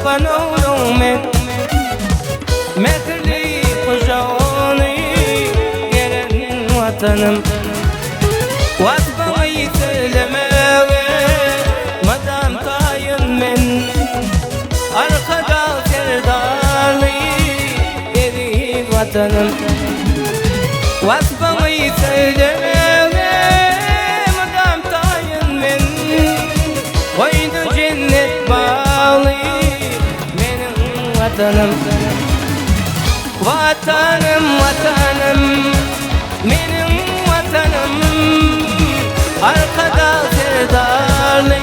قنون من مثلي قجوني يرن وطنم واتبعي سلماوي مدام طاين من أرقدا سرداري يريد وطنم واتبعي سلماوي مدام طاين من ويد جنة بالي من وطنم وطنم وطنم من وطنم أرقدا سرداري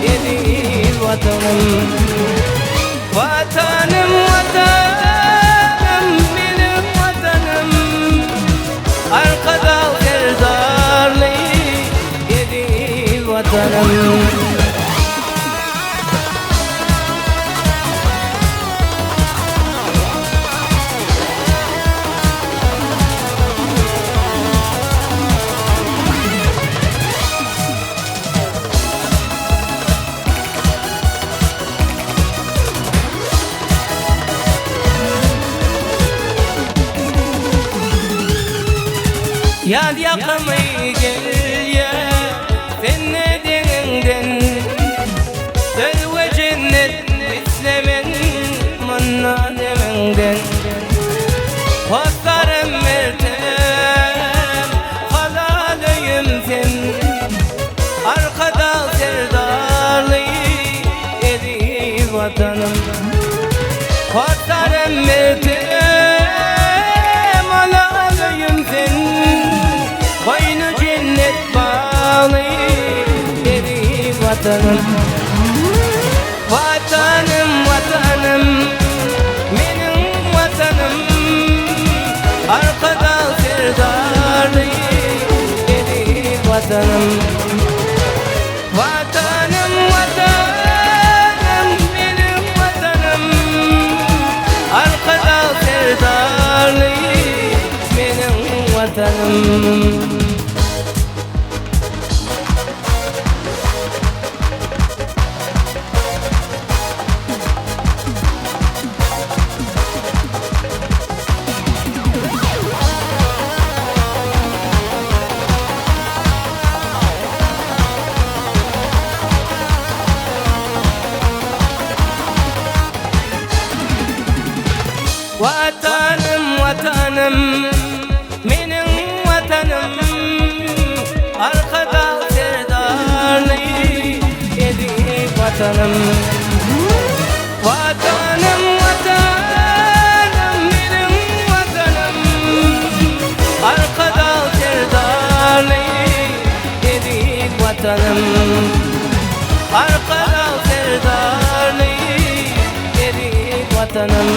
يريد وطنم وطنم وطنم من وطنم أرقدا سرداري يريد وطنم Yad yakmayı gel ya sen ne deninden Döl ve cennet istemen manna demenden Hostarım mertem halalıyım sen Arkada serdarlı eri vatanım Hostarım mertem halalıyım sen Koynu cennet bağlı eri vatanım Vatanım vatanım benim vatanım Arkada serdarlı eri vatanım Vatanım vatanım benim vatanım Arkada serdarlı benim vatanım Vatanım vatanım benim vatanım Arkada serdarlı eri vatanım Vatanım vatanım benim vatanım Arkada serdarlı eri vatanım Arkada serdarlı eri vatanım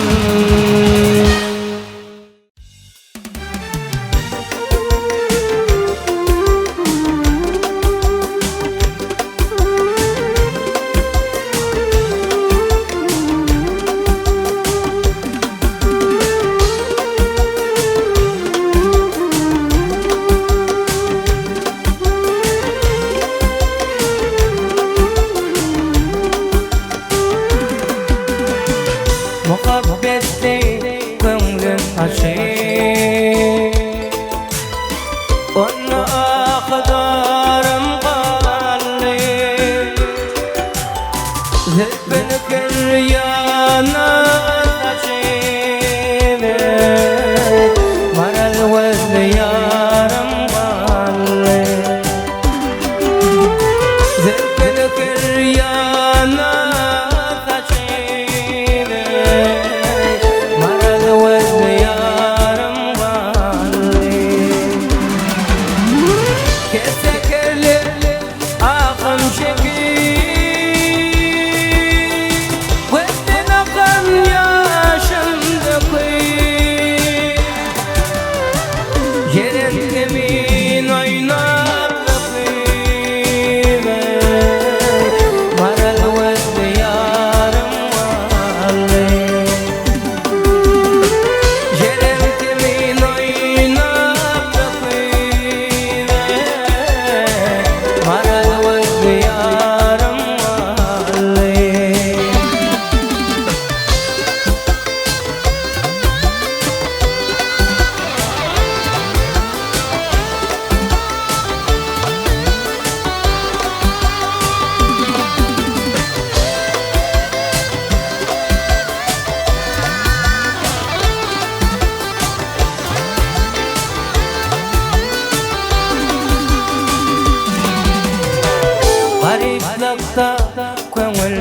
Muhabbette gönlüm açık Onu aktarım kalli Zülfünü kıryana saçıver Maral vezli yarım kalli Zülfünü kıryana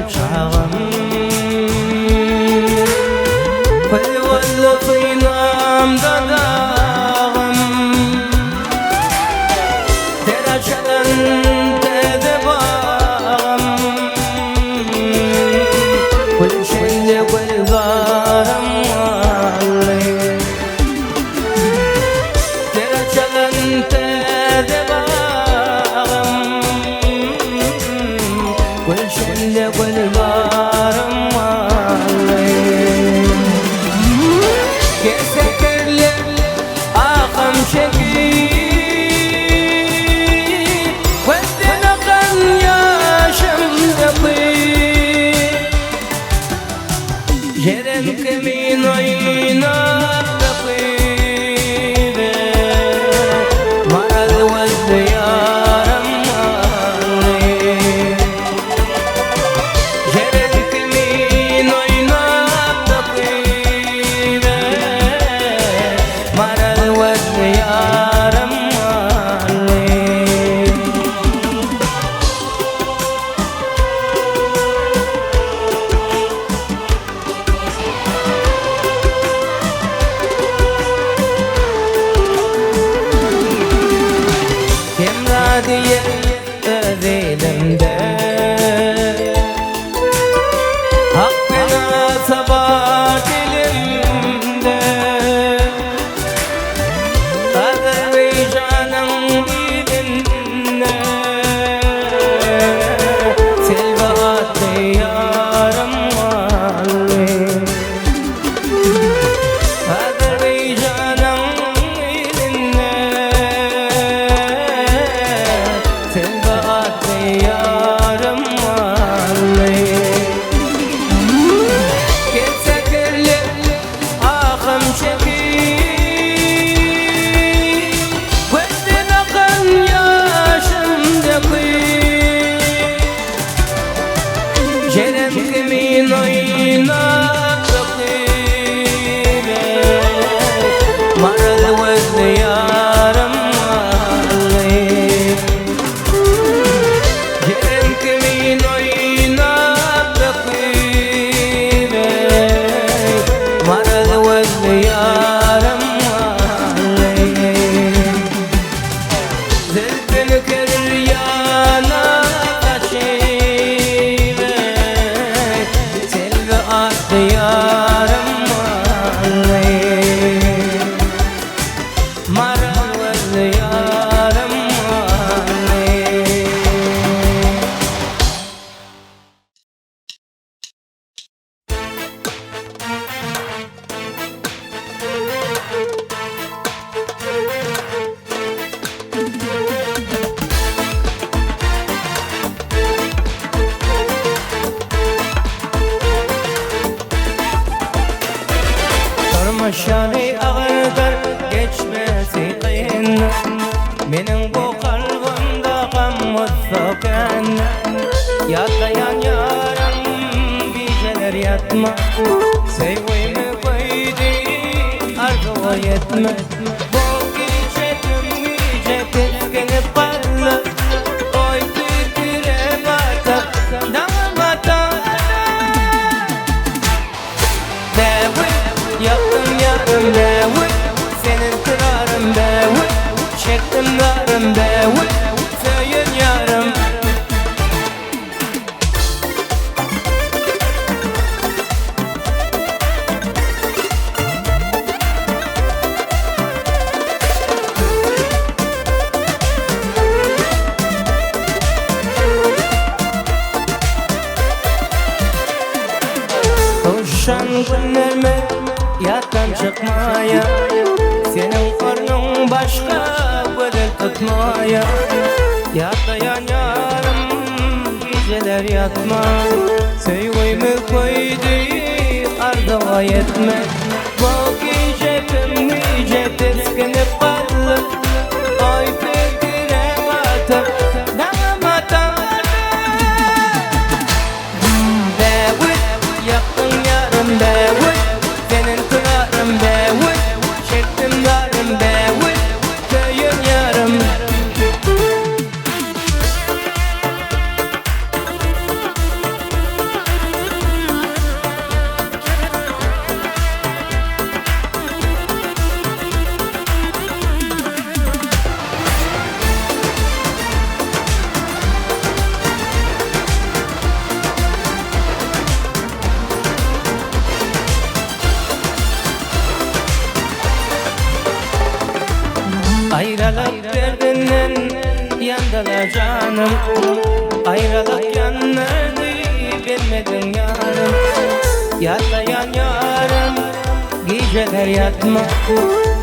çağım Kul vallı kıynamda dağım Teraçadan tede bağım Kul şende kul bağım vallahi Teraçadan tede bağım Kul şende kul bağım vallahi Kesekerle akam şekil Veddin akan yaşımda kıyı Jeren kemin oynab da kıyı Maral veddi yaram vallahi Jeren kemin oynab da kıyı Maral veddi yaram vallahi Diye özelimde Hakkına sabah dilimde Azerbaycan'ın dilinde Selva attı yarım vallahi Azerbaycan'ın dilinde yarım vallahi Kesekerle akım şekil Veddin akan yaşımda kıyı Jeren kemin oynab da kıyı Maral veddi yarım vallahi Jeren kemin oynab da kıyı Maral veddi yarım vallahi Zevkini keryana taşıyı Selvi attı yarım vallahi Maral veddi yarım vallahi Sormaşani ağırdır geçmesi kıyın Benim bu kalbimde gam mutlaka Yatlayan yarım geceler yatma Sevgimi koydu arzuya yetme Bu gece tüm gece keskinip kaldı Oy fikire batak dağılmadan Yaktım yarım bevi Senin kırarım bevi Çektim darım bevi Söyün yarım Koşan günlerime yattan çıkmaya Senin karnın başka bedel tutmaya Yatlayan yarım geceler yatma Sevgimi koydu arzuya yetme Bu gece tüm gece teskinip kaldı Oy fikire batıp dağılmadan Yaktın yarım bevi Senin kırarım bevi Çektim darım bevi Köyün yarım Ayrılık derdinden yandılar canım. Ayrılık yanlardı bilmedin yarım. Yatlayan yarım geceler yatma.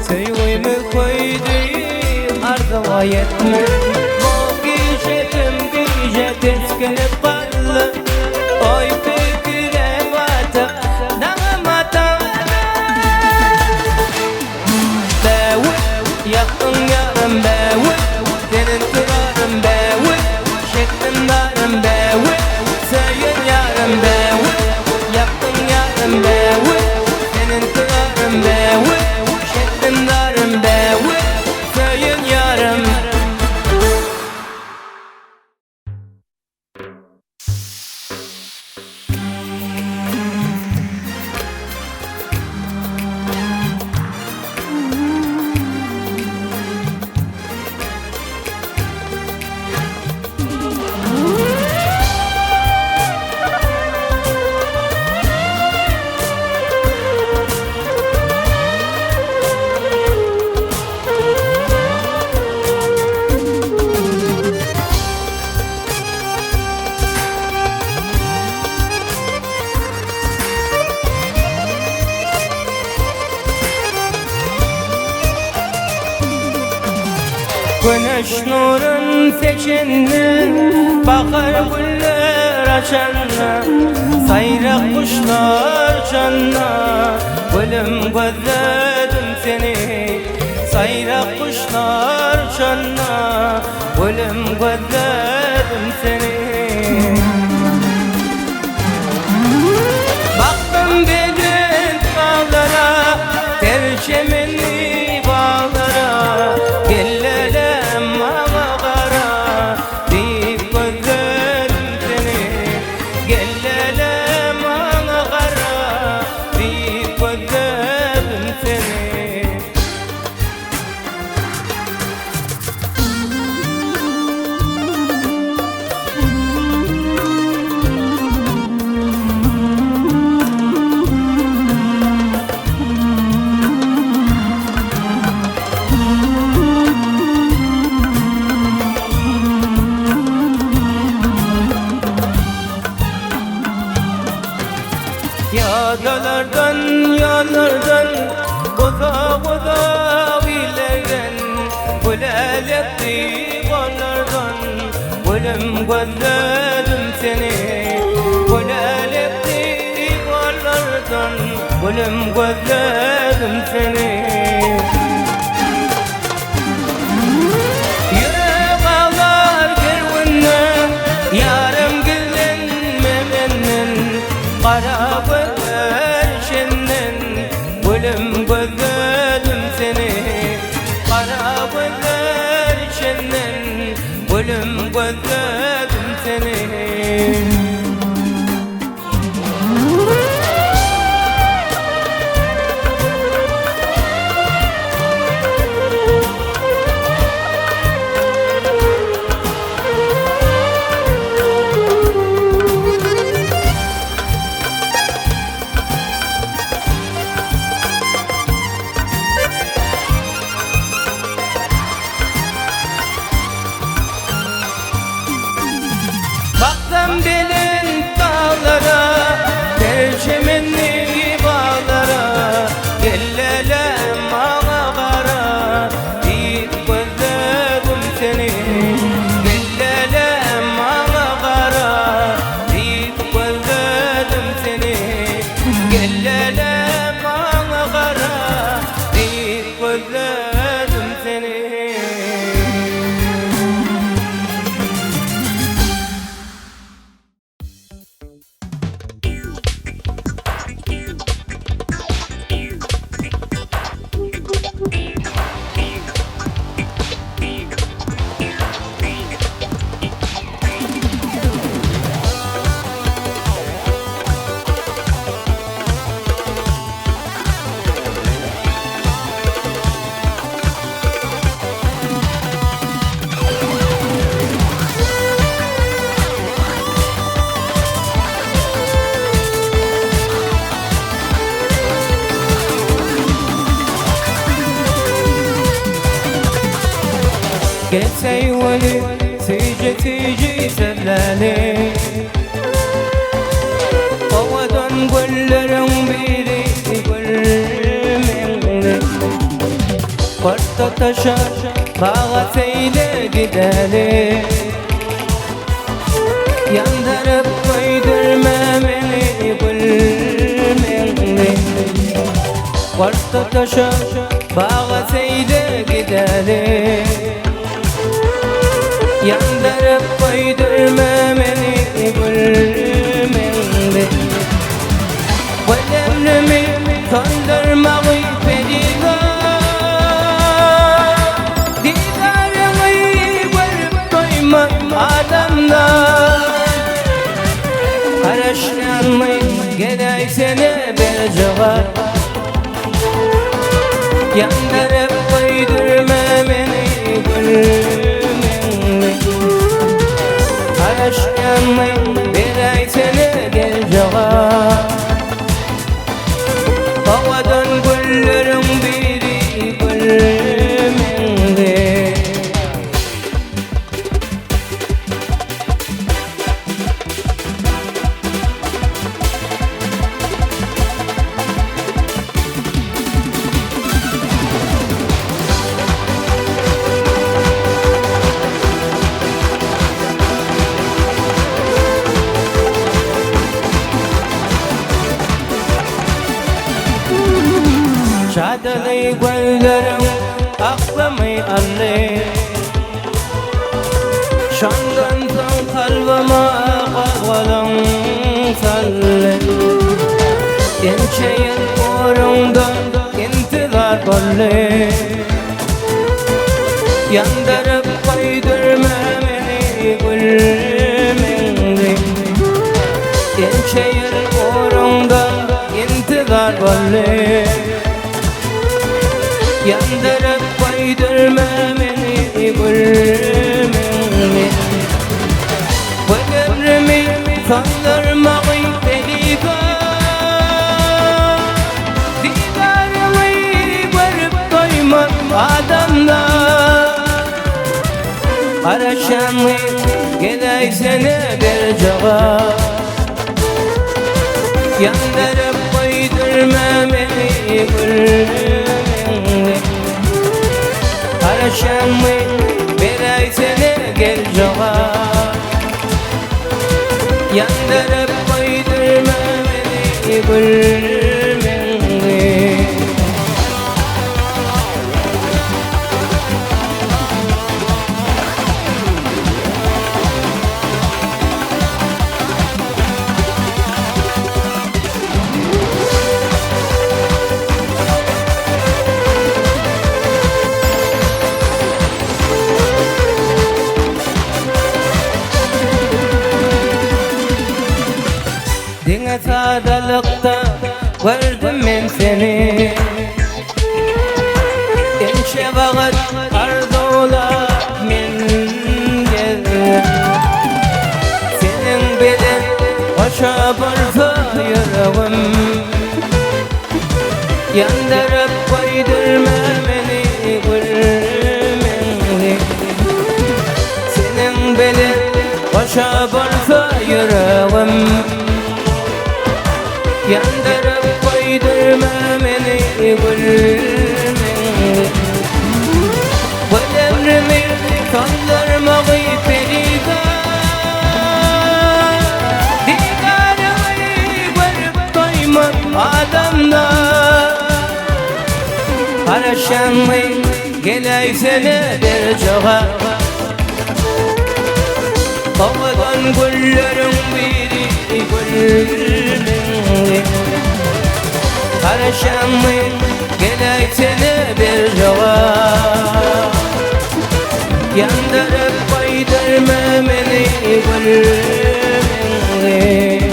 Söğümü koydu ardıma yetme. Bu gece tüm gece teskinip kaldı. Oy fikre batıp dağıma dağıma. Beğut yaktın yarım beğut. Senin kırarım beğut. Şeklim darım beğut. Söyün yarım beğut. Yaktın yarım beğut. Senin kırarım beğut. Şeklim darım beğut. Söyün yarım. Güneş nurun seçenler, bakar güller açanlar, sayrak kuşlar canlar. Gülüm gözledim seni, sayrak kuşlar canlar. Gülüm gözledim seni. Baktım benim dağlara, perçemini bağlara. Gellelem ama kara, deyip gözlerim seni. Gellelem ama kara, deyip gözlerim seni. Yadalardan, yanlardan, koza koza villerden, gülel etti kollardan. Gülüm gözledim seni, gülel etti kollardan. Gülüm gözledim seni. Yürek ağlar kervandan, yarım gülden memenden. Kara gözlerinden, gülüm gözledim seni. Kara gözlerinden, gülüm gözledim seni. قسي ولي تيجي سلالي قوة قل بيدي قل مني قرط تشار باغتي لقدالي يندرب ويدر ما مني قل مني قرط تشار باغتي لقدالي يندرب ويدر ما مني قل مني ولملمي تندر مغي بديغا ديدار غيبر قيمة آدمنا هرشنامي قداي سنة بالجغار يندرب ويدر ما مني قل مني هرشنامي قداي سنة بالجغار قوة كل بيدي كل من ذي شادلي قلدرم أقلمي اللي شنغن قلب ما قولم سلي ينشي القرون انتظار قلي يندرب قيدر ما مني قل مني ينشي القرون انتظار قلي يندرب ويدر ما مني قل مني وقرمي صدر مغي تليفا ديدار ويبر قيمة آدمنا قرشامي قداي سنة بالجغار يندرب ويدر ما مني قل هرشامي براي سنة الجغار يندرب ويدر ما مني قل مني دينك هذا لقطة ورد من سنين انشبغت أرضولا من جذب سنين بدن وشاب الفاير يندرب ويدر ما مني قل مني سنين بدن وشاب الفاير يندرب ويدر ما مني قل مني ولمرمي صدر مغي فريقا ديدار ويبر قيمة آدمنا هرشامي قلاي سنة بالجغار قوة كل بيدي كل مني هرشامي قلاي سنة بالجغار يندرب ويدر ما مني قل مني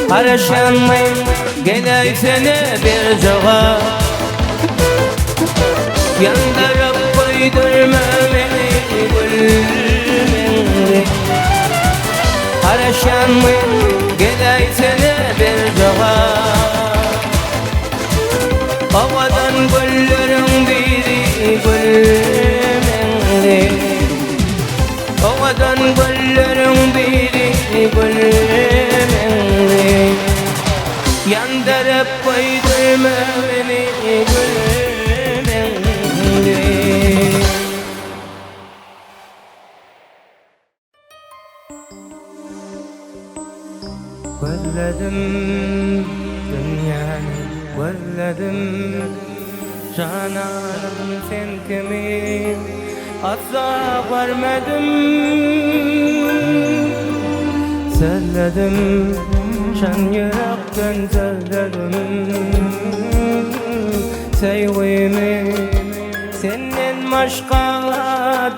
Haraşanmayım geley seni bir cevap. Yandırıp koydurma beni gülmeni. Haraşanmayım geley seni bir cevap. Havadan güllerin biri gülmeni. Havadan güllerin biri gülmeni. Yandırıp koydurma beni gülmeni. Gözledim dünyanı, gözledim cananım sen kimin, asla görmedim. Söyledim şan yürekten söyledim, sevgimi senden başka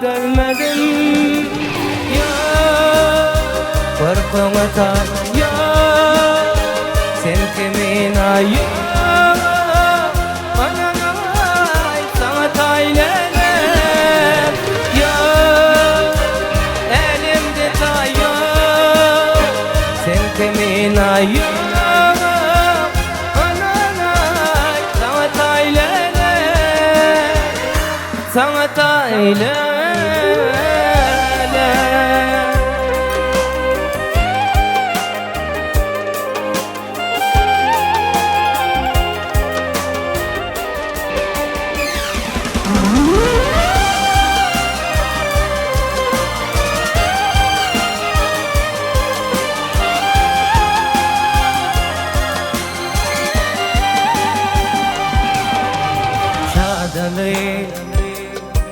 dönmedim. Ya korkuma tay ya sen kimin ayı. Ananay sana taylenem ya elimde tayo sen kimin ayı. Ananay sana taylenem sana taylenem.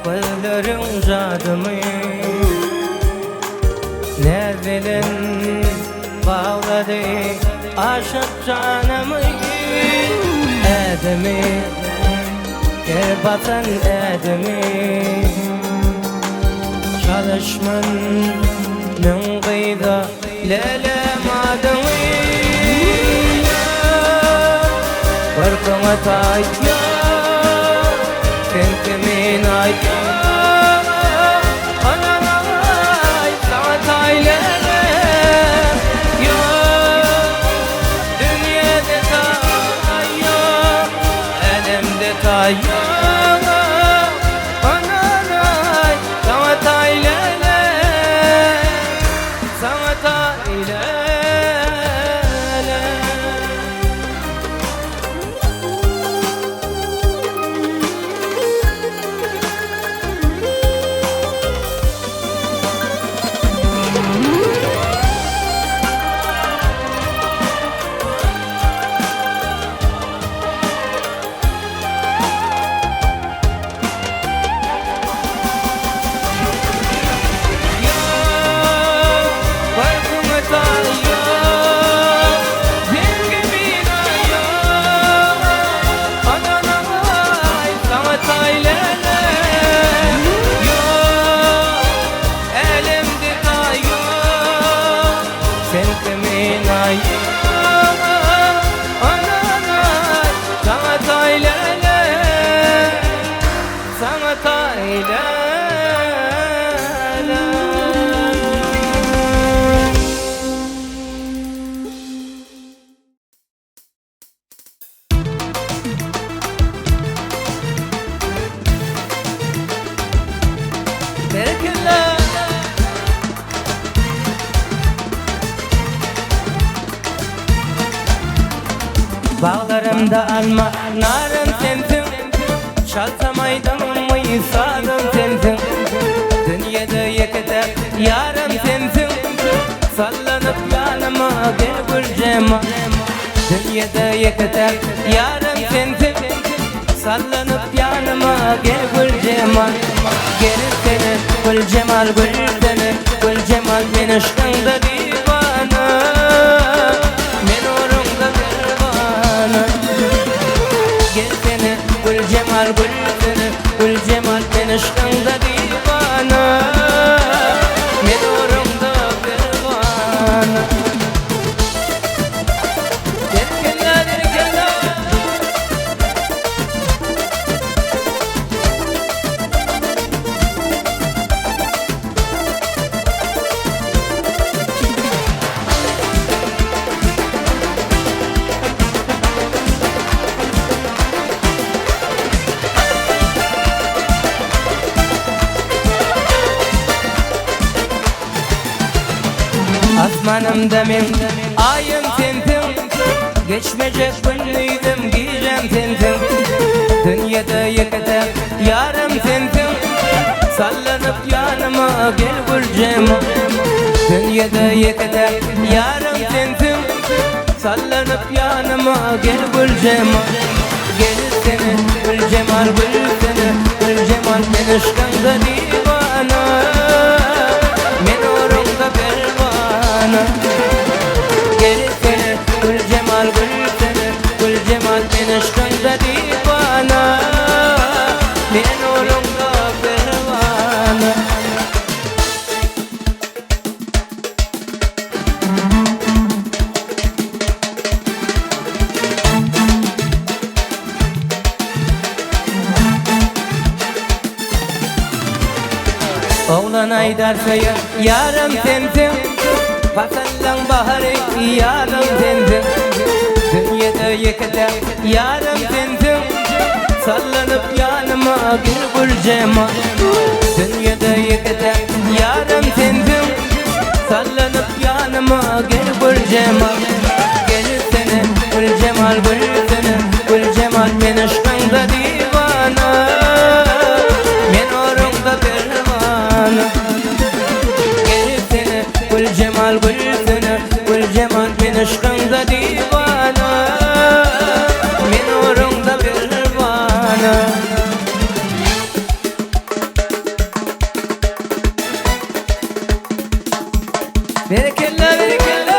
Gözlerin cadımı ne bilin bağladı aşık canımı. Edemi batan edemi çalışmanın kıyda lelem adımı. Korkuma tay ya sen kimin ayı. Ananay sana taylenem ya dünyada tay ya elimde tay ya. Ananay sana taylenem sana taylenem. Bağlarımda alma narım sensin, çalsam aydınımı sağdım sensin. Dünyada yeter yarım sensin, sallanıp yanıma gel gülcema. Dünyada yeter yarım sensin, sallanıp yanıma gel gülcema. Gelir seni gül cemal gül seni, gül cemal ben aşkında divana. Men orunda pervana. Gel seni gül cemal gül seni, gül cemal ben aşkında divana. Men orunda pervana. canım demin ayım sensin. Geçmeyecek günlüydüm giyeceğim sensin. Dünyada yekete yarım sensin. Sallanıp yanıma gel vuracağım. Dünyada yekete yarım sensin. Sallanıp yanıma gel vuracağım. Gel seni gül cemal gül seni gül cemal ben aşkında divana. Men orunda pervana. Gel seni gül cemal gül seni gül cemal ben aşkında divana. Men orunda pervana. Oğlan aydarsa yarım sensin. Fasallan baharı yarım sensin. Dünyada yekete yarım sensin. Sallanıp yanıma gel vuracağım. Dünyada yekete yarım sensin. Sallanıp yanıma gel vuracağım. Gel seni gül cemal gül seni gül cemal ben aşkında divana. Men orunda pervana. Gel seni gül cemal gül seni gül cemal ben aşkında divana. Men orunda pervana. Berekella berekella.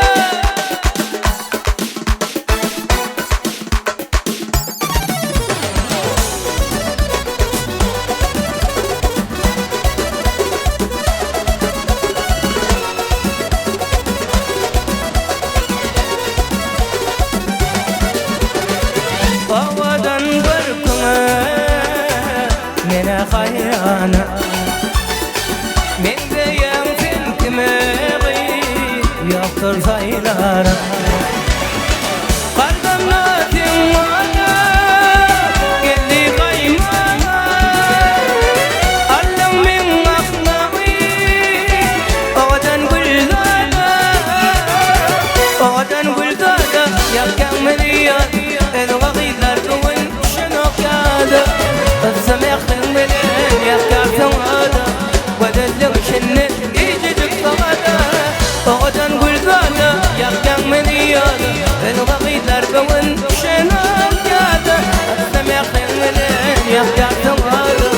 Havadan barkına mene hayrana. Men de yansın kime yoktur sayılara. Kardanlatin bana geldi kaymana. Allah'ım min aklımı oğdan güldana. Oğdan güldana yakan meliyat. الوغيدار كون شنو قاده السميخ الملين يفكر سواده ودلو شنت يجدك صغده غدا نقول ذاته يفكر ملياده الوغيدار كون شنو قاده السميخ الملين يفكر سواده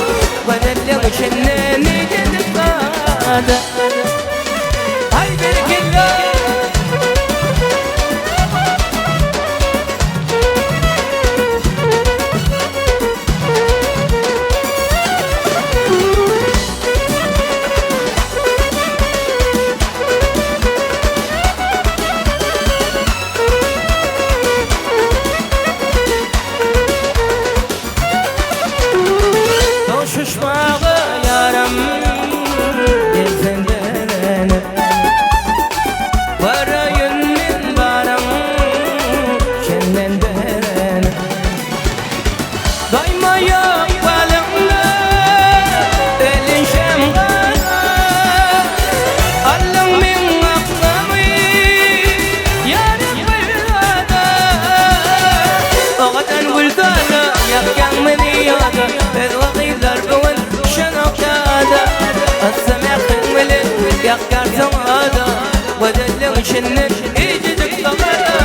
ودلو شنت يجدك صغده هاي برك الله. Şuşmağı yaram dersen derene. Varayın min baram senden derene. Dayma yapalımla elin şemgana. Allah'ım min aklımı yarım gülada. Oğatan güldana yakkan meliyada. السميخ الملك يفكر سواده ودلو شنت يجدك صغده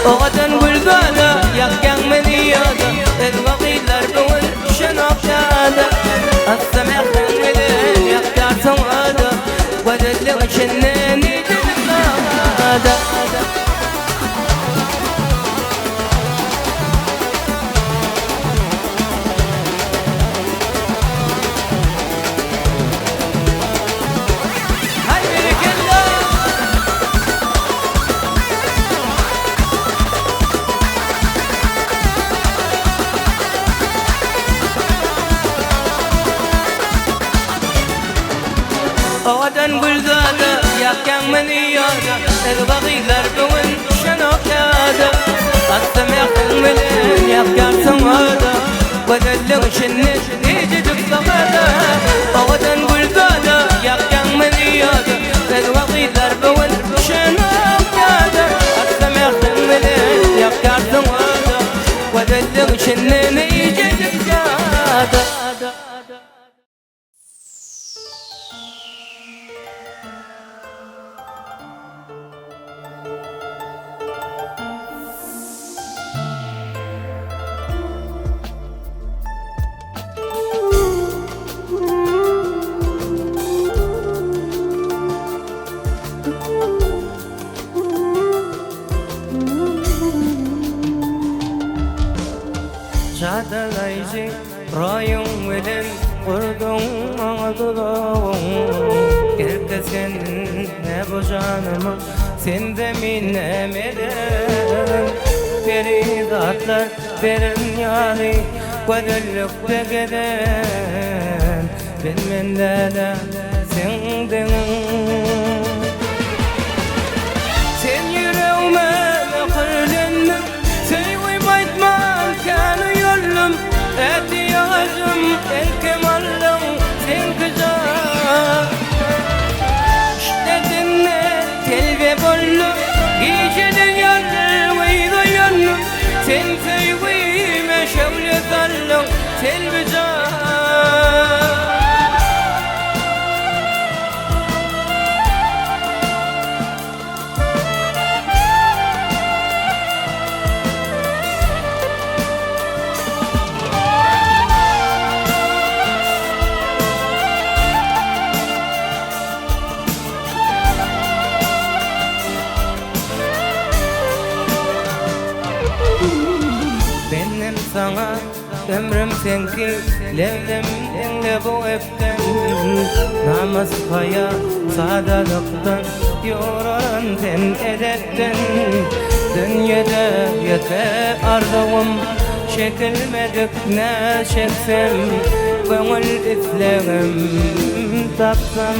وغدا نقول ذاته يفكر ملياده الوغيدار كون شنو قاده السميخ الملك يفكر سواده ودلو شنت يجدك صغده غدا نقول ذاته يحكم منياته البغيدار كون شنو كاده السميخ الملين يفكر سواده ودلو شنت يجدك صغده غدا نقول ذاته يحكم منياته البغيدار كون شنو Şadalayıcı rayın veren kurdun mağdurun Gerke sen ne bu canımı sen de minnemeden Feridatlar verin yani Gözüllükte geden Ben mendele senden Sen yüreğime kırlendin Seni baytman kanı yollum Eti yağacım el kemallım Sen kıcar İşledin ne telve bollum Giycenin yanım eydo yanım Sen sevgime şevle dallım Sen kıcar Benim sana ömrüm senki Levlemden de bu öpten Namaz kaya sadalıktan Yoran ten edepten Dünyada yete ardığım Çekilmedik ne çeksem Gönül ifleğim tapsam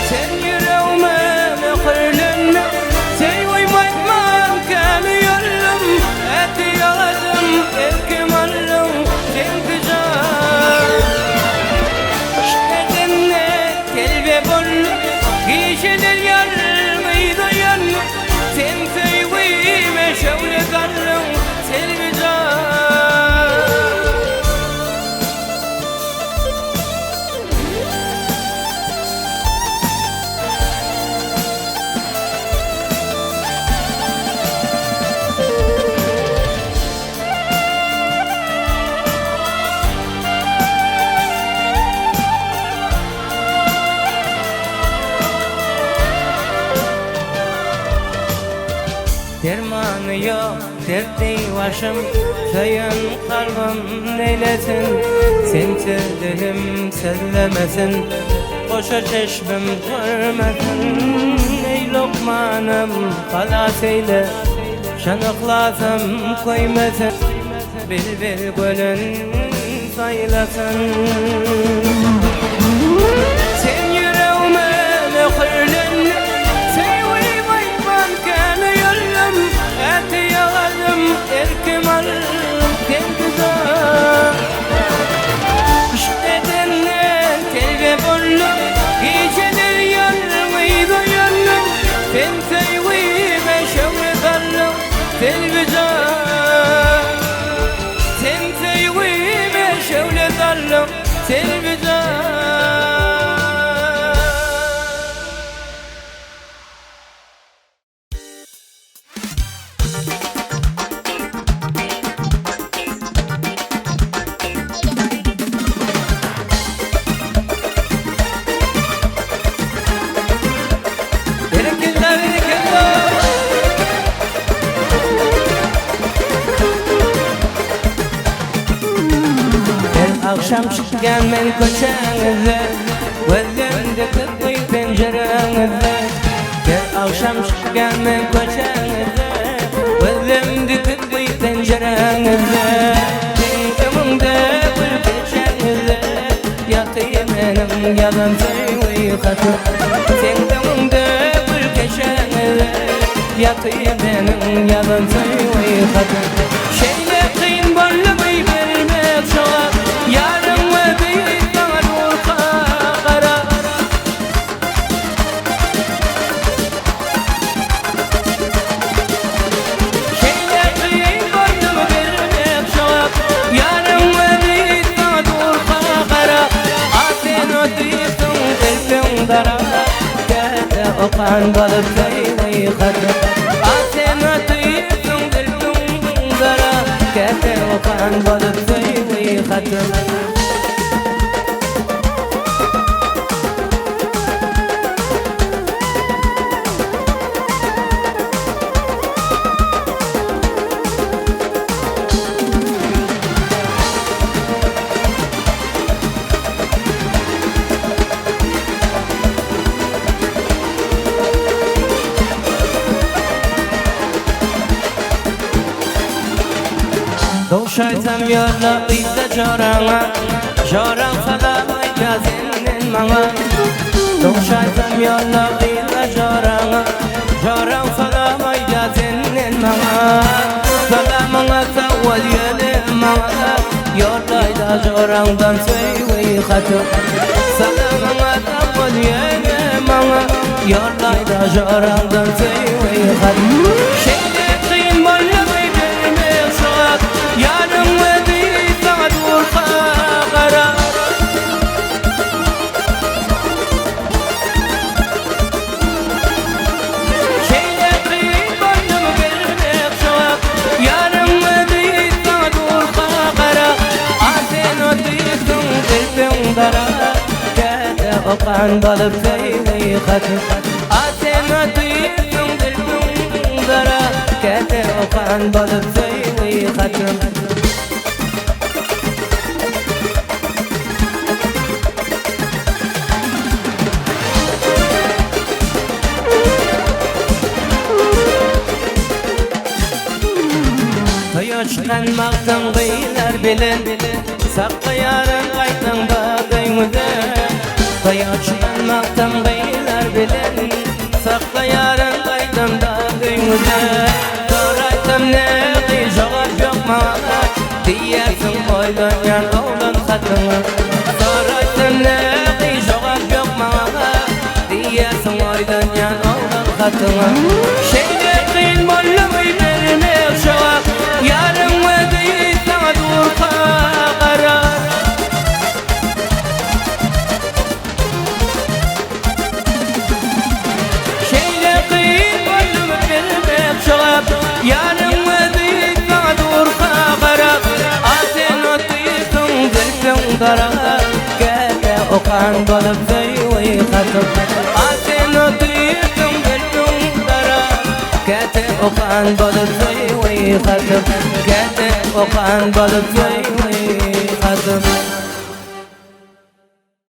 Sen yüreğime mekırlönüm Sen uymayman kanı yollum Eti yaladım elkim allum Sen kıcar İşledin ne kelbe bollum Giyşedir yarım eydo yanım Sen sevgime şevle dallum Sen kıcar Dermanı yok dertli başım Sayın kalbim neylesin Sensiz dilim sellemesin Boşa çeşmim görmesin Ey lokmanım kalas eyle Şanıklasam koymasın Bilbil gölün saylasın Sen yüreğime mekırlün Eti yağalım erkim allım Sen güzel İşledin ne telve bollum Giycedir yanım eydo yanım Sen sevgime şevle dallım Sen güzel Sen sevgime şevle dallım Sen güzel Akşam çıkgan men ko'changizda Gözlerimde kıtmay pencerangizda Gel akşam çıkgan men ko'changizda Gözlerimde kıtmay pencerangizda Tengamingda gul kechangizda Yatayım menim yalan sayıqatım Tengamingda gul kechangizda Yatayım menim yalan sayıqatım Şeyle qiyin bo'lmay bermek şoğa Yarım ve büyük bana nurka kara Şeyle kıyın boynumu vermek şoğak Yarım ve büyük bana nurka kara Aten ötüyüsün elbin dara Kete okan balıp saymayı katı Aten ötüyüsün elbin dara Kete okan balıp saymayı katı Doşaytam yolla ıyda joranga Jorang salamay gazinin manga Doşaytam yolla ıyda joranga Jorang salamay gazinin manga Salamanga tawal yelim manga Yollayda jorangdan söyley hatı Salamanga tawal yelim manga Yollayda jorangdan söyley hatı Şeyde kıyın bollamayı vermek şoğak Yarım ve sana dur kara Şeyde kıyın bollamayı vermek şoğak Yarım ve sana dur kara Asen o değilsin dilbin dara Kete okan balıp zeyli katı Asen o değilsin dilbin dara Kete okan balıp zeyli katı Çıkan maqtan gıylar bilen Sakka yarın qaytan bağıyımıza Kaya çıkan maqtan gıylar bilen Sakka yarın qaytan bağıyımıza Soraytam ne qıy jogab yok mağa Diyersin oylanyan oğlan katına Soraytam ne qıy jogab yok mağa Diyersin oylanyan oğlan katına Şeyde qıyın mollamay vermek şoğak Yarın ve değil sana dur kara Şeyle kıyım bollum vermek şoğap Yarın ve değil sana dur kara Asen o değilsin zilfin dara Kete okan bolup zeyvi katım Asen o değilsin zilfin dara Kete okan bolup zeyvi katım Kete okan balık zeyli katım